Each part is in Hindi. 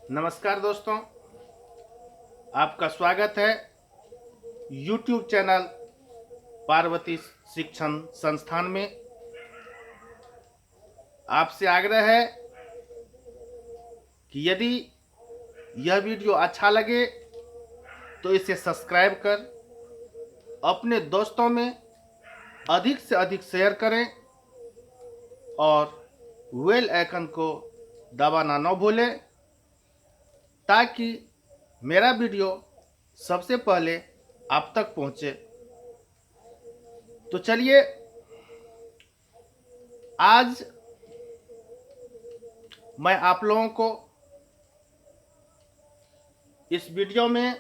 नमस्कार दोस्तों, आपका स्वागत है YouTube चैनल पार्वती शिक्षण संस्थान में। आपसे आग्रह है कि यदि यह वीडियो अच्छा लगे तो इसे सब्सक्राइब कर अपने दोस्तों में अधिक से अधिक शेयर करें और बेल आइकन को दबाना न भूलें ताकि मेरा वीडियो सबसे पहले आप तक पहुंचे। तो चलिए आज मैं आप लोगों को इस वीडियो में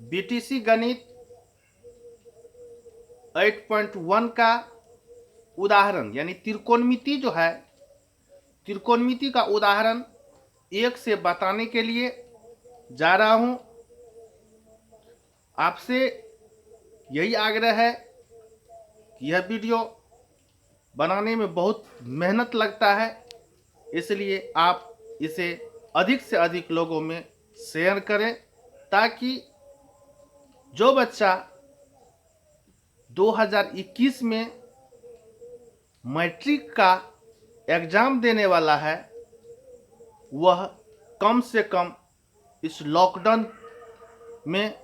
बीटीसी गणित 8.1 का उदाहरण यानी त्रिकोणमिति जो है, त्रिकोणमिति का उदाहरण 1 से बताने के लिए जा रहा हूं। आपसे यही आग्रह है कि यह वीडियो बनाने में बहुत मेहनत लगता है, इसलिए आप इसे अधिक से अधिक लोगों में शेयर करें ताकि जो बच्चा 2021 में मैट्रिक का एग्जाम देने वाला है वह कम से कम इस लॉकडाउन में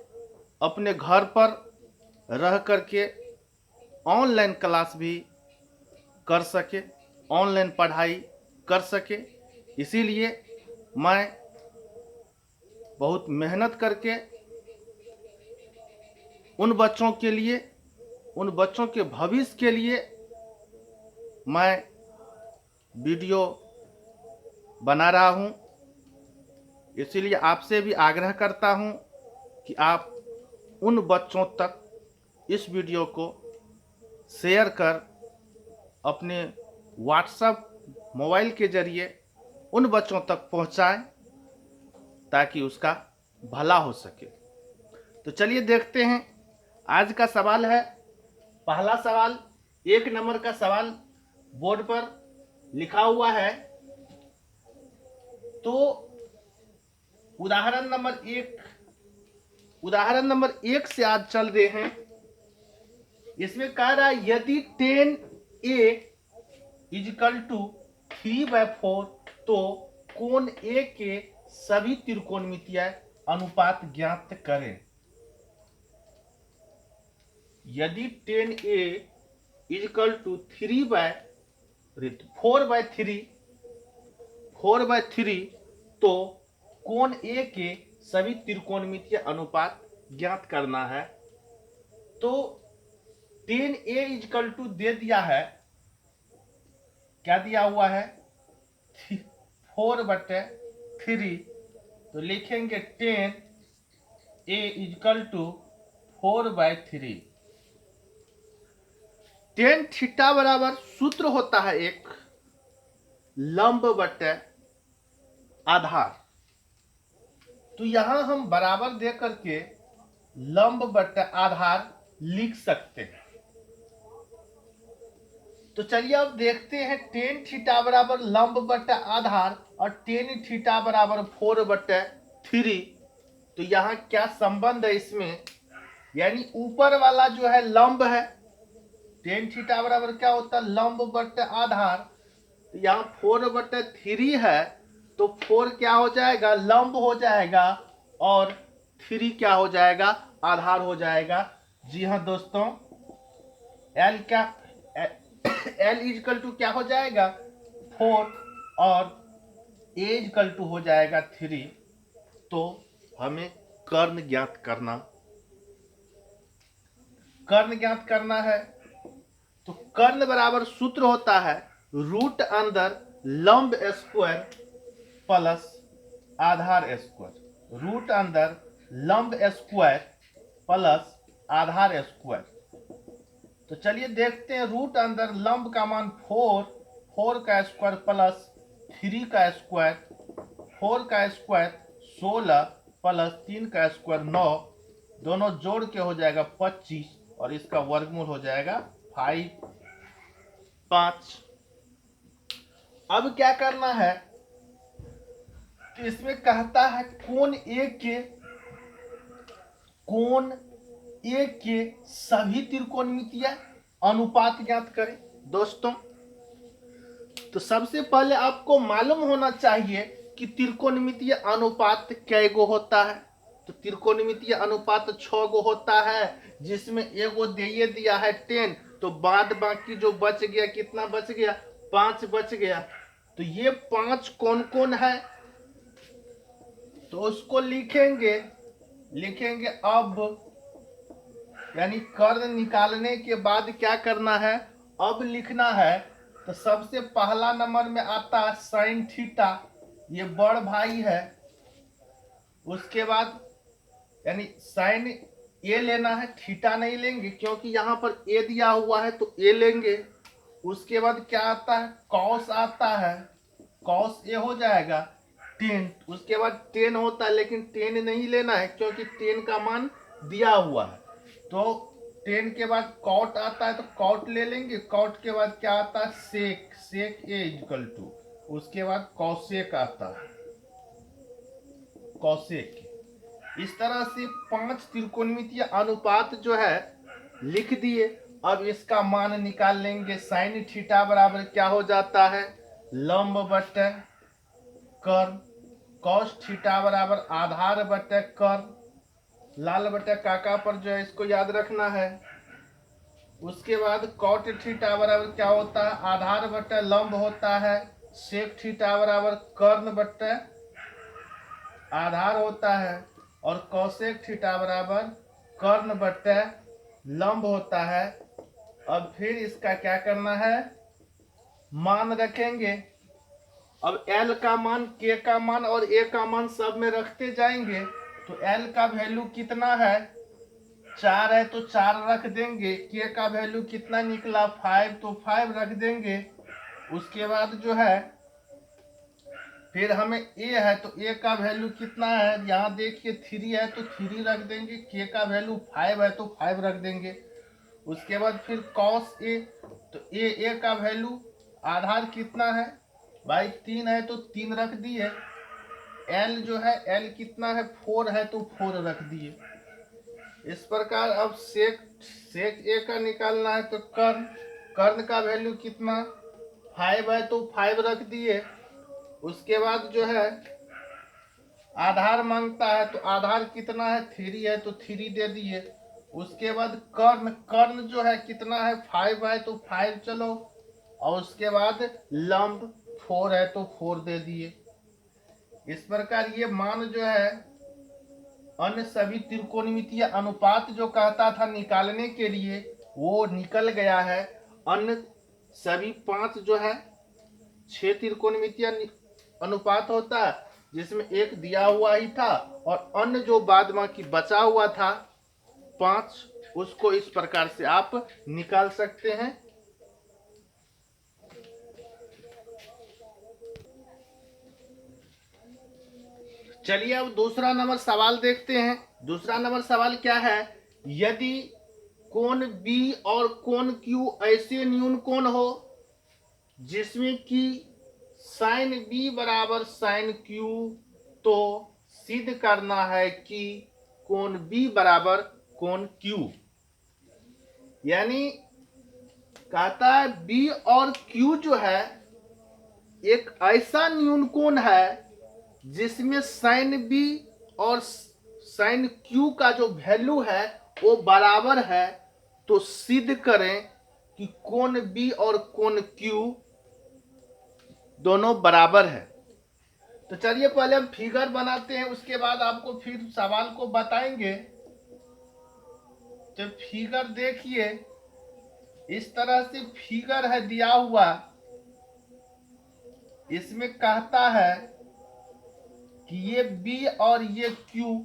अपने घर पर रह करके ऑनलाइन क्लास भी कर सके, ऑनलाइन पढ़ाई कर सके। इसीलिए मैं बहुत मेहनत करके उन बच्चों के लिए, उन बच्चों के भविष्य के लिए मैं वीडियो बना रहा हूं। इसीलिए आपसे भी आग्रह करता हूं कि आप उन बच्चों तक इस वीडियो को शेयर कर अपने व्हाट्सएप मोबाइल के जरिए उन बच्चों तक पहुंचाएं ताकि उसका भला हो सके। तो चलिए देखते हैं आज का सवाल है। पहला सवाल 1 नंबर का सवाल बोर्ड पर लिखा हुआ है। तो उदाहरण नंबर 1 से आज चल रहे हैं। इसमें कह रहा है यदि 10a इजिकल टू 3/4 तो कोण A के सभी त्रिकोणमितीय अनुपात ज्ञात करें। यदि 10a इजिकल टू 4/3 तो कोण A के सभी त्रिकोणमितीय अनुपात ज्ञात करना है। तो 10a इजिकल टू दे दिया है, क्या दिया हुआ है 4/3। तो लिखेंगे 10a is equal to 4/3। Tan theta बराबर सूत्र होता है एक लंब बटे आधार। तो यहां हम बराबर दे करके लंब बटे आधार लिख सकते हैं। तो चलिए अब देखते हैं टेन थीटा बराबर लंब बटे आधार और टेन थीटा बराबर 4/3। तो यहाँ क्या संबंध है इसमें, यानी ऊपर वाला जो है लंब है, टेन थीटा बराबर क्या होता है लंब बटे आधार। तो यहाँ 4/3 है तो 4 क्या हो जाएगा लंब हो जाएगा और 3 क्या हो जाएगा आधार हो जाएगा। जी हाँ दोस्तों, L इजकल टू क्या हो जाएगा 4 और A इजकल टू हो जाएगा 3। तो हमें कर्ण ज्ञात करना है। तो कर्ण बराबर सूत्र होता है रूट अंदर लंब स्क्वायर प्लस आधार स्क्वायर। रूट अंदर लंब स्क्वायर प्लस आधार स्क्वायर। तो चलिए देखते हैं रूट अंदर लंब का मान 4 का स्क्वायर प्लस 3 का स्क्वायर, 4 का स्क्वायर 16 प्लस 3 का स्क्वायर 9, दोनों जोड़ के हो जाएगा 25 और इसका वर्गमूल हो जाएगा 5। अब क्या करना है, तो इसमें कहता है कोण ए के सभी त्रिकोणमितीय अनुपात ज्ञात करें। दोस्तों, तो सबसे पहले आपको मालूम होना चाहिए कि त्रिकोणमितीय अनुपात कै गो होता है। तो त्रिकोणमितीय अनुपात 6 गो होता है, जिसमें एगो दे दिया है 10, तो बाद बाकी जो बच गया, कितना बच गया, 5 बच गया। तो ये 5 कौन कौन है, तो उसको लिखेंगे अब, यानी कर्ण निकालने के बाद क्या करना है, अब लिखना है। तो सबसे पहला नंबर में आता है साइन थीटा, ये बड़ भाई है। उसके बाद यानी साइन ए लेना है, थीटा नहीं लेंगे क्योंकि यहाँ पर ए दिया हुआ है, तो ए लेंगे। उसके बाद क्या आता है, कॉस आता है, कॉस ए हो जाएगा 10। उसके बाद 10 होता है, लेकिन 10 नहीं लेना है क्योंकि 10 का मान दिया हुआ है। तो 10 के बाद कॉट आता है, तो कॉट ले लेंगे। कॉट के बाद क्या आता है, सेक ए इक्वल टू, उसके बाद कौसेक आता है, कौसेक। इस तरह से 5 त्रिकोणमितीय अनुपात जो है लिख दिए। अब इसका मान निकाल लेंगे। साइन थीटा बराबर क्या हो जाता है, लंब बटे कर्ण। कॉस थीटा बराबर आधार बटे कर्ण। लाल बटे काका पर जो है इसको याद रखना है। उसके बाद कॉट थीटा बराबर क्या होता है, आधार बटे लंब होता है। सेक थीटा बराबर कर्ण बटे आधार होता है, और कौसेक थीटा बराबर कर्ण बटे लंब होता है। अब फिर इसका क्या करना है, मान रखेंगे। अब L का मान, K का मान और A का मान सब में रखते जाएंगे। तो L का वैल्यू कितना है, 4 है, तो 4 रख देंगे। K का वैल्यू कितना निकला, 5, तो 5 रख देंगे। उसके बाद जो है फिर हमें A है, तो A का वैल्यू कितना है, यहाँ देखिए 3 है, तो 3 रख देंगे। K का वैल्यू 5 है, तो 5 रख देंगे। उसके बाद फिर cos A, तो A का वैल्यू आधार कितना है भाई, 3 है, तो 3 रख दिए। L जो है, L कितना है, 4 है, तो 4 रख दिए। इस प्रकार अब सेक A का निकालना है, तो कर्ण का वैल्यू कितना, 5 है, तो 5 रख दिए। उसके बाद जो है आधार मांगता है, तो आधार कितना है, 3 है, तो 3 दे दिए। उसके बाद कर्ण जो है कितना है, 5 है, तो 5 चलो। और उसके बाद लंब 4 है, तो 4 दे दिए। इस प्रकार ये मान जो है अन्य सभी त्रिकोणमितीय अनुपात जो कहता था निकालने के लिए, वो निकल गया है। अन्य सभी 5 जो है 6 त्रिकोणमितीय अनुपात होता है, जिसमें एक दिया हुआ ही था, और अन्य जो बाद बाकी बचा हुआ था 5, उसको इस प्रकार से आप निकाल सकते हैं। चलिए अब दूसरा नंबर सवाल देखते हैं। दूसरा नंबर सवाल क्या है, यदि कोण B और कोण Q ऐसे न्यून कोण हो जिसमें कि साइन B बराबर साइन Q, तो सिद्ध करना है कि कोण B बराबर कोण Q। यानी कहता है B और Q जो है एक ऐसा न्यून कोण है जिसमें साइन B और साइन Q का जो वैल्यू है वो बराबर है। तो सिद्ध करें कि कोण B और कोण Q दोनों बराबर है। तो चलिए पहले हम फिगर बनाते हैं, उसके बाद आपको फिर सवाल को बताएंगे। तो फिगर देखिए, इस तरह से फिगर है दिया हुआ। इसमें कहता है कि ये B और ये Q,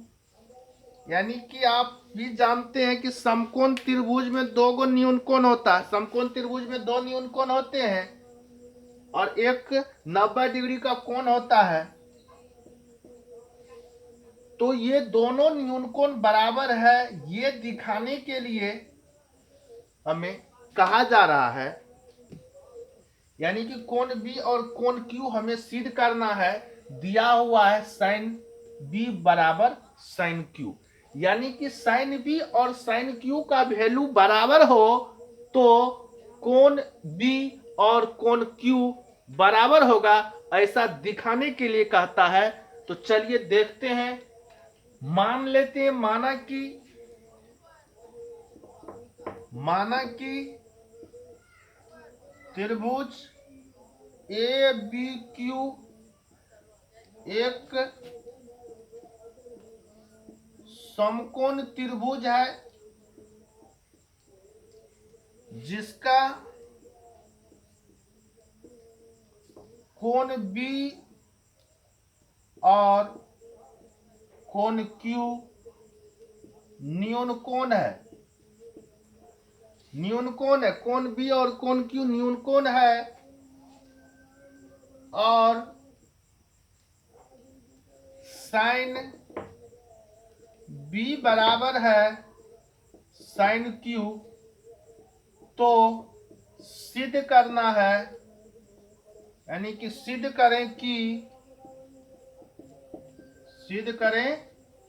यानी कि आप भी जानते हैं कि समकोण त्रिभुज में 2 गो न्यून कोण होता है। समकोण त्रिभुज में 2 न्यून कोण होते हैं और एक 90 डिग्री का कोण होता है। तो ये दोनों न्यून कोण बराबर है, ये दिखाने के लिए हमें कहा जा रहा है, यानी कि कोण बी और कोण क्यू हमें सिद्ध करना है। दिया हुआ है साइन बी बराबर साइन क्यू, यानी कि साइन बी और साइन क्यू का वैल्यू बराबर हो तो कोण बी और कोण क्यू बराबर होगा, ऐसा दिखाने के लिए कहता है। तो चलिए देखते हैं। मान लेते हैं, माना कि त्रिभुज ए बी क्यू एक समकोण त्रिभुज है जिसका कोण बी और कोण क्यू न्यून कोण है, कोण बी और कोण क्यू न्यून कोण है, और साइन बी बराबर है साइन क्यू। तो सिद्ध करना है, यानी कि सिद्ध करें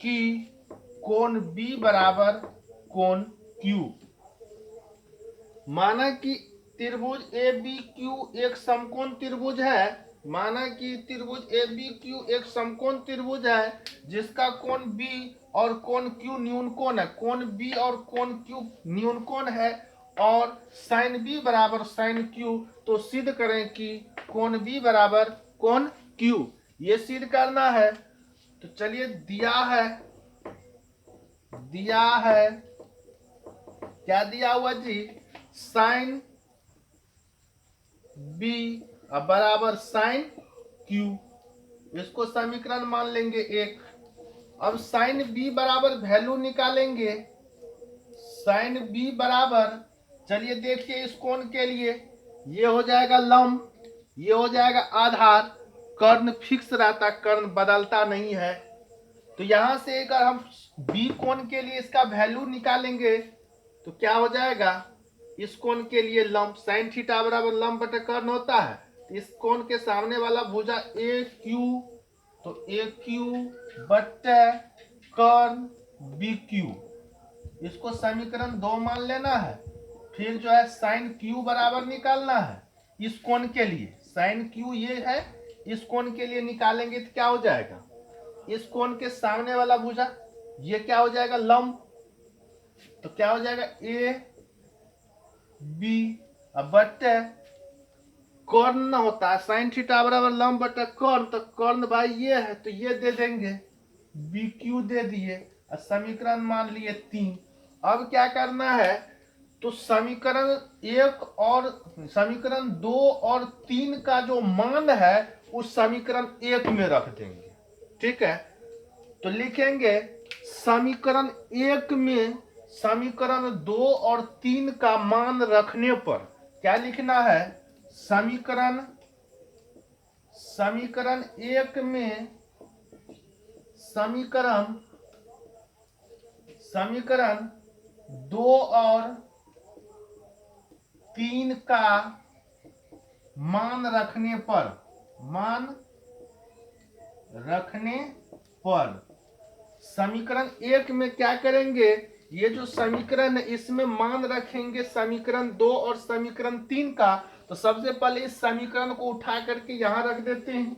कि कोण बी बराबर कोण क्यू। माना कि त्रिभुज ए बी क्यू एक समकोण त्रिभुज है, एक समकोण त्रिभुज है जिसका कोण बी और कोण क्यू न्यून कोण है, कोण बी और कोण क्यू न्यून कोण है, और साइन बी बराबर साइन क्यू। तो सिद्ध करें कि कोण बी बराबर कोण क्यू, ये सिद्ध करना है। तो चलिए दिया है क्या दिया हुआ जी, साइन बी बराबर साइन क्यू, इसको समीकरण मान लेंगे एक। अब साइन बी बराबर वैल्यू निकालेंगे, साइन बी बराबर, चलिए देखिए इस कोण के लिए ये हो जाएगा लंब, ये हो जाएगा आधार, कर्ण फिक्स रहता, कर्ण बदलता नहीं है। तो यहां से अगर हम बी कोण के लिए इसका वैल्यू निकालेंगे तो क्या हो जाएगा, इस कोण के लिए लंब साइन थीटा बराबर लंब बटे कर्ण होता है। तो इस कोण के सामने वाला भुजा ए क्यू, तो ए क्यू बटे कर्ण बी क्यू, इसको समीकरण 2 मान लेना है। फिर जो है साइन क्यू बराबर निकालना है इस कोण के लिए, साइन क्यू ये है, इस कोण के लिए निकालेंगे तो क्या हो जाएगा, इस कोण के सामने वाला भुजा ये क्या हो जाएगा लंब, तो क्या हो जाएगा ए बी बटे कर्ण होता है साइन थीटा बराबर लंब बटे कर्ण, तो कर्ण भाई ये है तो ये दे देंगे, बी क्यू दे दिए और समीकरण मान लिए 3। अब क्या करना है, तो समीकरण 2 और 3 का जो मान है उस समीकरण 1 में रख देंगे, ठीक है। तो लिखेंगे समीकरण 1 में समीकरण 2 और 3 का मान रखने पर क्या लिखना है, समीकरण 1 में समीकरण 2 और 3 का मान रखने पर समीकरण 1 में क्या करेंगे, ये जो समीकरण है इसमें मान रखेंगे समीकरण 2 और समीकरण 3 का। तो सबसे पहले इस समीकरण को उठा करके यहां रख देते हैं।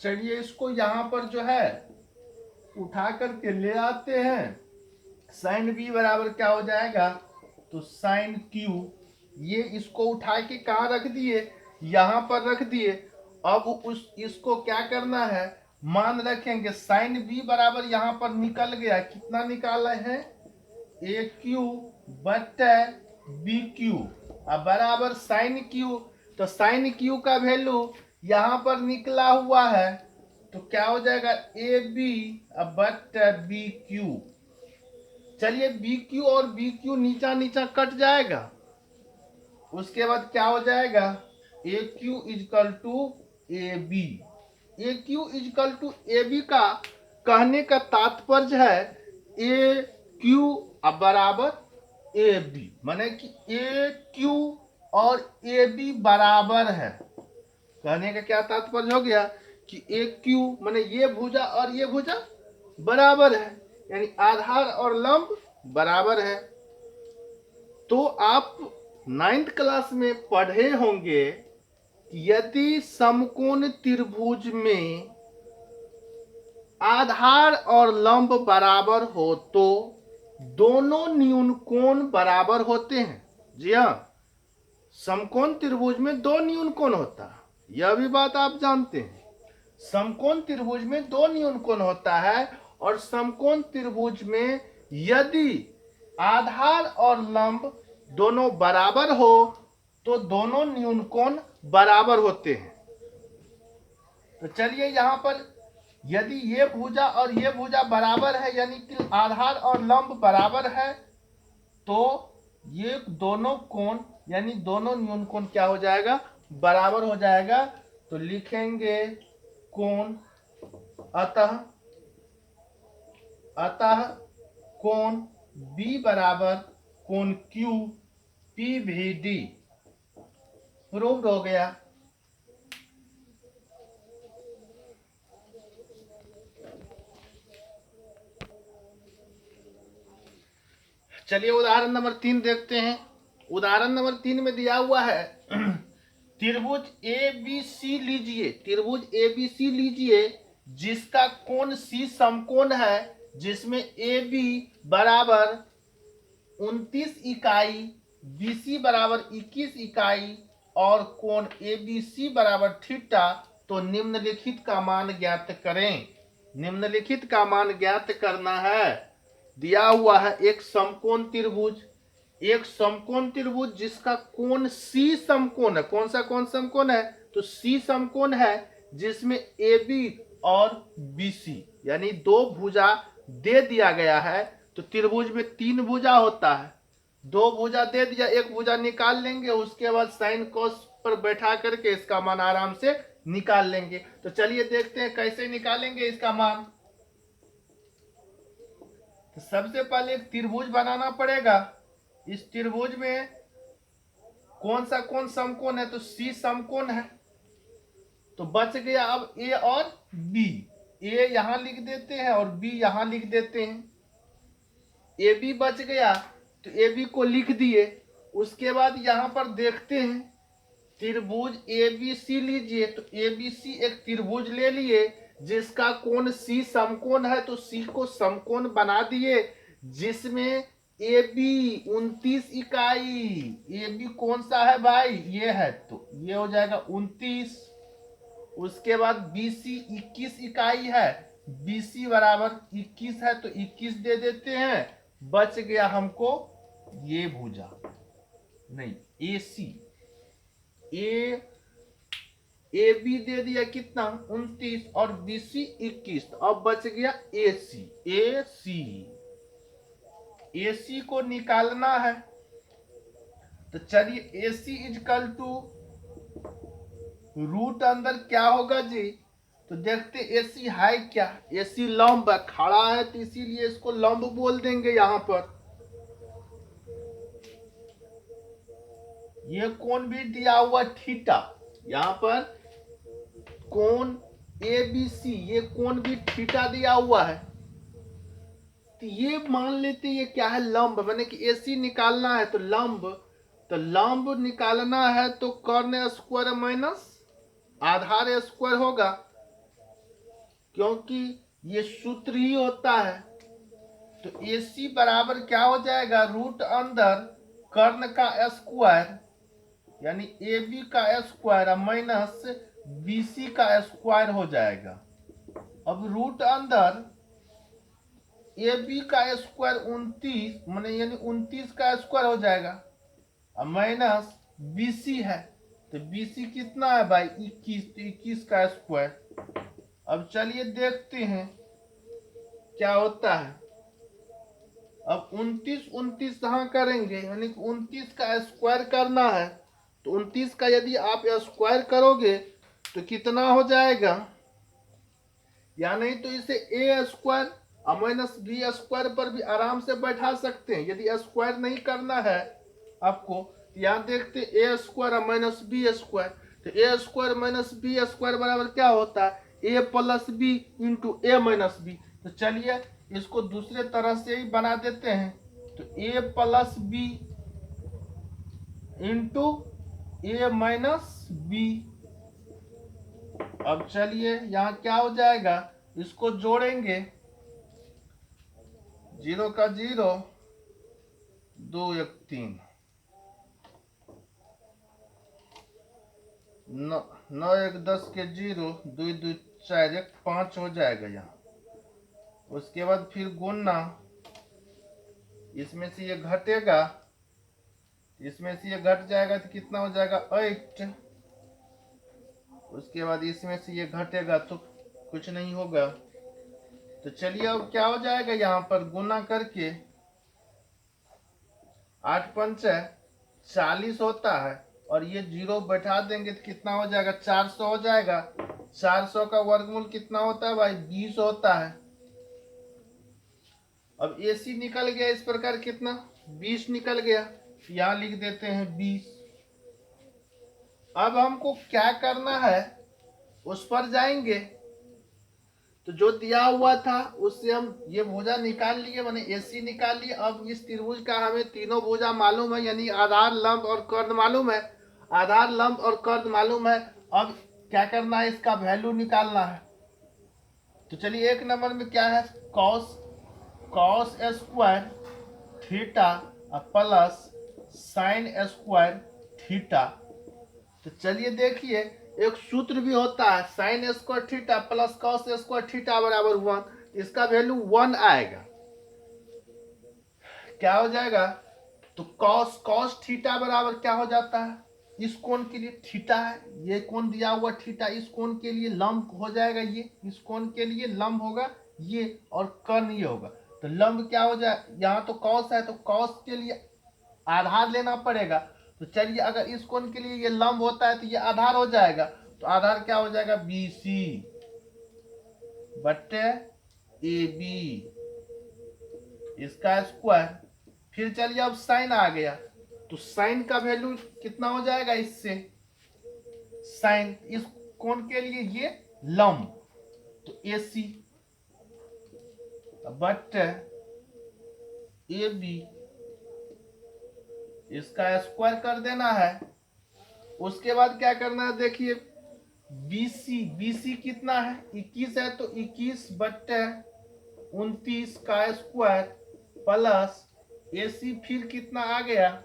चलिए इसको यहां पर जो है उठा करके ले आते हैं। साइन बी बराबर क्या हो जाएगा, तो साइन क्यू, ये इसको उठा के कहाँ रख दिए, यहां पर रख दिए। अब इसको क्या करना है, मान रखेंगे साइन बी बराबर यहां पर निकल गया, कितना निकाला है, ए क्यू बटे बी क्यू बराबर साइन क्यू। तो साइन क्यू का वैल्यू यहां पर निकला हुआ है, तो क्या हो जाएगा ए बी बटे बी क्यू। चलिए बी क्यू और बी क्यू नीचा नीचा कट जाएगा, उसके बाद क्या हो जाएगा, A Q equal to A B. A Q equal to A B का कहने का तात्पर्य है ए क्यू बराबर ए बी, माने कि ए क्यू और ए बी बराबर है। कहने का क्या तात्पर्य हो गया कि ए क्यू माने ये भुजा और ये भुजा बराबर है, यानी आधार और लंब बराबर है। तो आप 9th क्लास में पढ़े होंगे कि यदि समकोण त्रिभुज में आधार और लंब बराबर हो तो दोनों न्यून कोण बराबर होते हैं। जी हाँ, समकोण त्रिभुज में दो न्यून कोण होता है, यह भी बात आप जानते हैं। समकोण त्रिभुज में दो न्यून कोण होता है और समकोण त्रिभुज में यदि आधार और लंब दोनों बराबर हो तो दोनों न्यून कोण बराबर होते हैं। तो चलिए यहां पर यदि ये भुजा और ये भुजा बराबर है, यानी कि आधार और लंब बराबर है, तो ये दोनों कोण यानी दोनों न्यून कोण क्या हो जाएगा, बराबर हो जाएगा। तो लिखेंगे कोण अतः कोण B बराबर कोण Q PVD प्रूव्ड हो गया। चलिए उदाहरण नंबर 3 देखते हैं। उदाहरण नंबर 3 में दिया हुआ है त्रिभुज ABC लीजिए, त्रिभुज ABC लीजिए जिसका कोण C समकोण है, जिसमें AB बराबर 29 इकाई, BC बराबर 21 इकाई और कोण ABC बराबर थीटा। तो निम्नलिखित का मान ज्ञात करें। निम्नलिखित का मान ज्ञात करना है। दिया हुआ है एक समकोण त्रिभुज, एक समकोण त्रिभुज जिसका कोण C समकोण है। कौन सा कोण समकोण है, तो C समकोण है, जिसमें AB और BC यानी दो भुजा दे दिया गया है। तो त्रिभुज में 3 भुजा होता है, 2 भुजा दे दिया, एक भुजा निकाल लेंगे, उसके बाद साइन कॉस पर बैठा करके इसका मान आराम से निकाल लेंगे। तो चलिए देखते हैं कैसे निकालेंगे इसका मान। तो सबसे पहले एक त्रिभुज बनाना पड़ेगा। इस त्रिभुज में कौन सा कोण समकोण है, तो C समकोण है। तो बच गया अब A और B। A यहां लिख देते हैं और B यहां लिख देते हैं। AB बच गया तो AB को लिख दिए। उसके बाद यहां पर देखते हैं त्रिभुज ABC लीजिए। तो ABC एक त्रिभुज ले लिए जिसका कोण C समकोण है, तो C को समकोण बना दिए, जिसमें AB 29 इकाई। AB कौन सा है भाई, ये है, तो ये हो जाएगा 29। उसके बाद BC 21 इकाई है, BC बराबर 21 है, तो 21 दे देते हैं। बच गया हमको ये भुजा, नहीं AC, AB दे दिया कितना 29 और BC 21। अब बच गया AC को निकालना है। तो चलिए AC इजकल टू रूट अंदर क्या होगा जी, तो देखते AC है क्या, AC लंब खड़ा है, तो इसीलिए इसको लंब बोल देंगे। यहां पर ये कोण भी दिया हुआ थीटा, यहां पर कोण ABC, ये कोण भी थीटा दिया हुआ है। तो ये मान लेते ये क्या है, लंब, माने कि AC निकालना है तो लंब निकालना है तो कर्ण स्क्वायर माइनस आधार स्क्वायर होगा, क्योंकि ये सूत्र ही होता है। तो AC बराबर क्या हो जाएगा, रूट अंदर कर्ण का स्क्वायर यानी AB का स्क्वायर माइनस BC का स्क्वायर हो जाएगा। अब रूट अंदर AB का स्क्वायर 29 माने यानी 29 का स्क्वायर हो जाएगा, माइनस BC है, तो BC कितना है भाई 21, तो 21 का स्क्वायर। अब चलिए देखते हैं क्या होता है। अब 29 कहाँ करेंगे, यानी 29 का स्क्वायर करना है। तो 29 का यदि आप स्क्वायर करोगे तो कितना हो जाएगा, या नहीं तो इसे A square minus B square पर भी आराम से बैठा सकते हैं। यदि स्क्वायर नहीं करना है आपको यहाँ देखते ए स्क्वायर और माइनस बी स्क्वायर, तो ए स्क्वायर माइनस बी स्क्वायर बराबर क्या होता है, ए प्लस बी इंटू ए माइनस बी। तो चलिए इसको दूसरे तरह से ही बना देते हैं, तो ए प्लस बी इंटू ए माइनस बी। अब चलिए यहाँ क्या हो जाएगा, इसको जोड़ेंगे, 0 का 0, 2 1 3, 9 1 10 के 0, 2 2 4 1 5 हो जाएगा यहाँ। उसके बाद फिर गुणना, इसमें से ये घटेगा, इसमें से ये घट जाएगा तो कितना हो जाएगा 8। उसके बाद इसमें से ये घटेगा तो कुछ नहीं होगा। तो चलिए अब क्या हो जाएगा, यहाँ पर गुना करके 8 पंच 40 होता है, और ये 0 बैठा देंगे तो कितना हो जाएगा, 400 हो जाएगा। 400 का वर्गमूल कितना होता है भाई, 20 होता है। अब AC निकल गया इस प्रकार, कितना 20 निकल गया, यहाँ लिख देते हैं 20। अब हमको क्या करना है, उस पर जाएंगे, तो जो दिया हुआ था उससे हम ये भुजा निकाल लिए, माने AC निकाल लिए। अब इस त्रिभुज का हमें तीनों भुजा मालूम है, यानी आधार लंब और कर्ण मालूम है, आधार लंब और कर्ण मालूम है। अब क्या करना है, इसका वैल्यू निकालना है। तो चलिए एक नंबर में क्या है, cos square theta plus sign square theta. तो चलिए देखिए, एक सूत्र भी होता है, sign square theta plus cos square theta बराबर 1। इसका वैल्यू 1 आएगा, क्या हो जाएगा, तो कॉस थीटा बराबर क्या हो जाता है, इस कोण के लिए थीटा है, ये कोण दिया हुआ थीटा, इस कोण के लिए लंब हो जाएगा, ये इस कोण के लिए लंब होगा ये, और कर्ण ये होगा। तो लंब क्या हो जाए, यहाँ तो कॉस है तो कॉस के लिए आधार लेना पड़ेगा। तो चलिए अगर इस कोण के लिए ये लंब होता है तो ये आधार हो जाएगा, तो आधार क्या हो जाएगा, BC बट्टे AB, इसका स्क्वायर। फिर चलिए अब साइन आ गया, तो साइन का वैल्यू कितना हो जाएगा, इससे साइन इस कोण के लिए ये लंब, तो AC बट्टे AB, इसका स्क्वायर कर देना है। उसके बाद क्या करना है, देखिए BC कितना है, 21 है, तो 21 बट्टे 29 का स्क्वायर प्लस AC फिर कितना आ गया,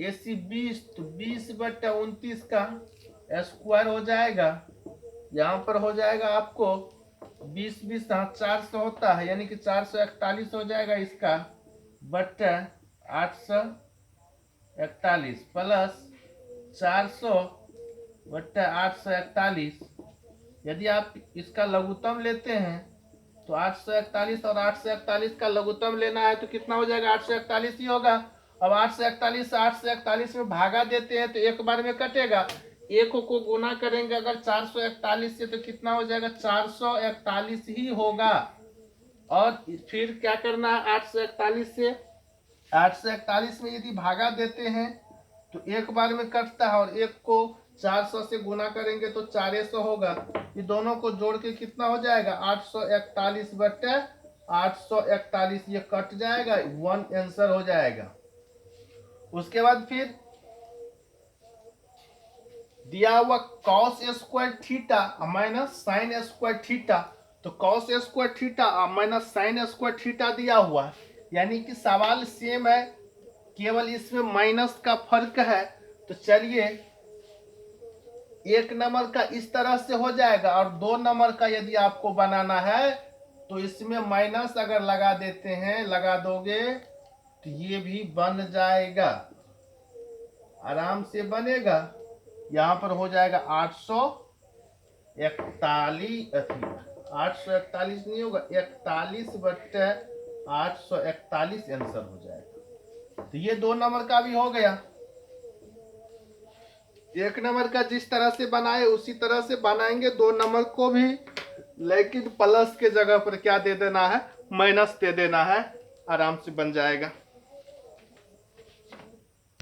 AC 20, तो 20 बट्टे 29 का स्क्वायर हो जाएगा। यहाँ पर हो जाएगा आपको 20 20 400 होता है, यानी कि 441 हो जाएगा इसका, बट्टे 841 प्लस 400 बट्टे 841। यदि आप इसका लघुत्तम लेते हैं तो 841 और 841 का लघुत्तम लेना है तो कितना हो जाएगा, 841 ही होगा। अब 841 से 841 में भागा देते हैं तो एक बार में कटेगा, एक को गुना करेंगे अगर 441 से तो कितना हो जाएगा, 441 ही होगा। और फिर क्या करना है, 841 में यदि भागा देते हैं तो एक बार में कटता है, और एक को 400 से गुना करेंगे तो 400 होगा। ये दोनों को जोड़ के कितना हो जाएगा, 841 बट्टे 841, ये कट जाएगा, 1 आंसर हो जाएगा। उसके बाद फिर दिया हुआ cos square theta minus sine square theta, तो cos square theta minus sine square theta दिया हुआ है, यानी कि सवाल सेम है, केवल इसमें माइनस का फर्क है। तो चलिए एक नंबर का इस तरह से हो जाएगा, और 2 नंबर का यदि आपको बनाना है तो इसमें माइनस अगर लगा देते हैं, लगा दोगे तो ये भी बन जाएगा, आराम से बनेगा। यहाँ पर हो जाएगा 841 नहीं होगा, 41 बट्टे 841 आंसर हो जाएगा। तो ये 2 नंबर का भी हो गया। एक नंबर का जिस तरह से बनाए उसी तरह से बनाएंगे 2 नंबर को भी, लेकिन प्लस के जगह पर क्या दे देना है, माइनस दे देना है, आराम से बन जाएगा।